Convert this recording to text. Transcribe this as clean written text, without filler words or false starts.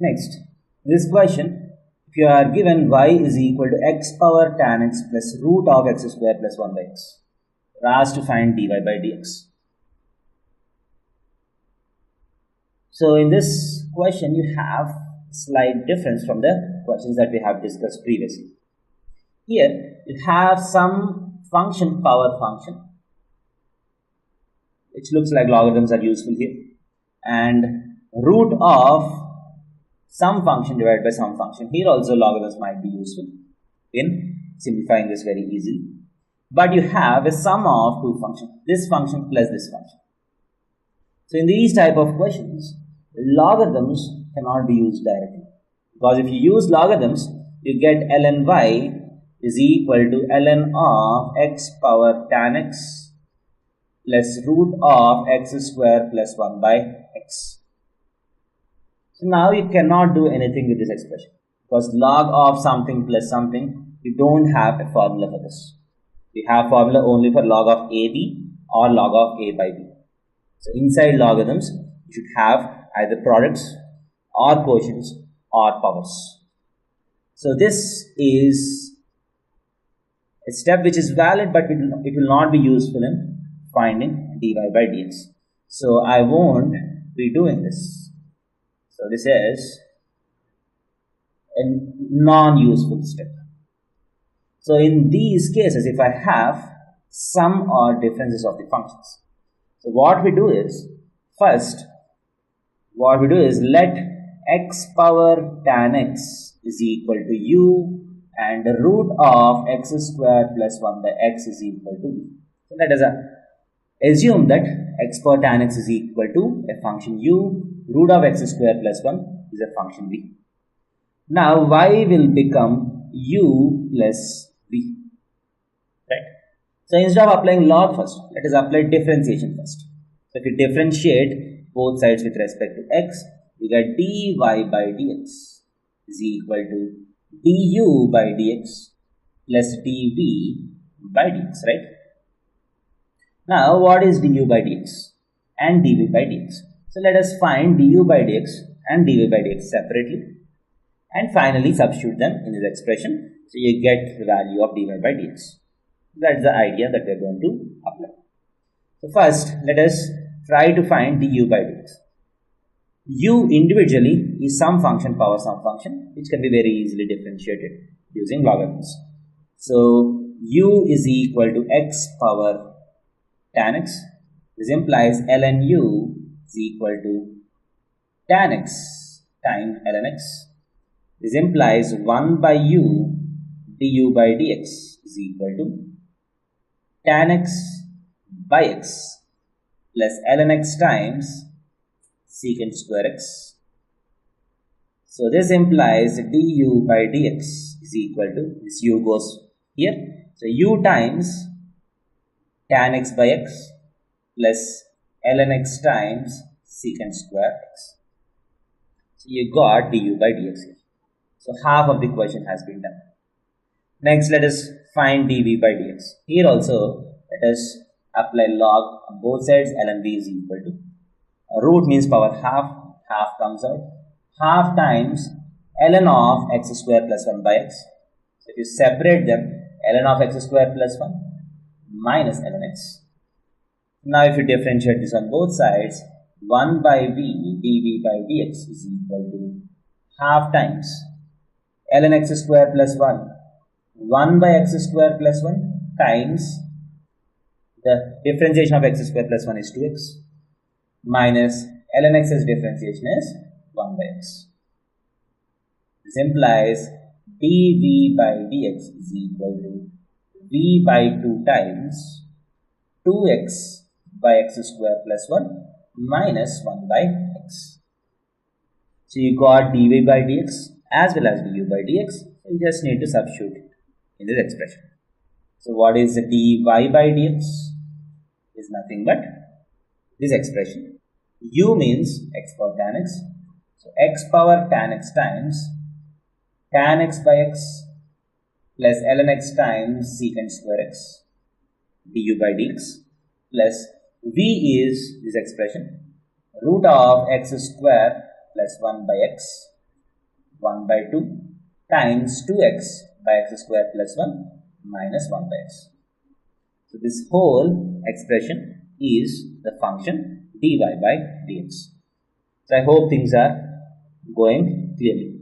Next, this question, if you are given y is equal to x power tan x plus root of x square plus 1 by x, you are asked to find dy by dx. So in this question, you have a slight difference from the questions that we have discussed previously. Here, you have some function, power function, which looks like logarithms are useful here, and root of some function divided by some function. Here also logarithms might be useful in simplifying this very easily. But you have a sum of two functions, this function plus this function. So in these type of questions, logarithms cannot be used directly, because if you use logarithms, you get ln y is equal to ln of x power tan x plus root of x square plus 1 by x. So now you cannot do anything with this expression, because log of something plus something, you don't have a formula for this. We have formula only for log of AB or log of A by B. So inside logarithms, you should have either products or quotients or powers. So this is a step which is valid, but it will not be useful in finding dy by dx. So I won't be doing this. So this is a non-useful step. So in these cases, if I have sum or differences of the functions, so what we do is, first, let x power tan x is equal to u and the root of x square plus 1 by x is equal to v. So let us assume that x power tan x is equal to a function u, root of x square plus 1 is a function v. Now y will become u plus v, right? So instead of applying log first, let us apply differentiation first. So if you differentiate both sides with respect to x, you get dy by dx is equal to du by dx plus dv by dx, right? Now what is du by dx and dv by dx? So let us find du by dx and dv by dx separately and finally substitute them in this expression. So you get the value of dy by dx. That's the idea that we are going to apply. So first, let us try to find du by dx. U individually is some function power some function, which can be very easily differentiated using logarithms. So u is equal to x power tan x. This implies ln u is equal to tan x times ln x. This implies 1 by u du by dx is equal to tan x by x plus ln x times secant square x. So this implies du by dx is equal to, this u goes here, so u times tan x by x plus ln x times secant square x. So you got du by dx here. So half of the question has been done. Next, let us find dv by dx. Here also, let us apply log on both sides. Ln v is equal to root means power half, half comes out, half times ln of x square plus 1 by x. So if you separate them, ln of x square plus 1 minus ln x. Now if you differentiate this on both sides, 1 by v dv by dx is equal to half times ln x square plus 1 by x square plus 1 times the differentiation of x square plus 1 is 2x minus ln x's differentiation is 1 by x. This implies dv by dx is equal to v by 2 times 2x by x square plus 1 minus 1 by x. So you got dv by dx as well as du by dx. You just need to substitute it in this expression. So what is the dy by dx? Is nothing but this expression. U means x power tan x. So x power tan x times tan x by x plus ln x times secant square x du by dx plus v is this expression root of x square plus 1 by x 1 by 2 times 2x by x square plus 1 minus 1 by x. So this whole expression is the function dy by dx. So I hope things are going clearly.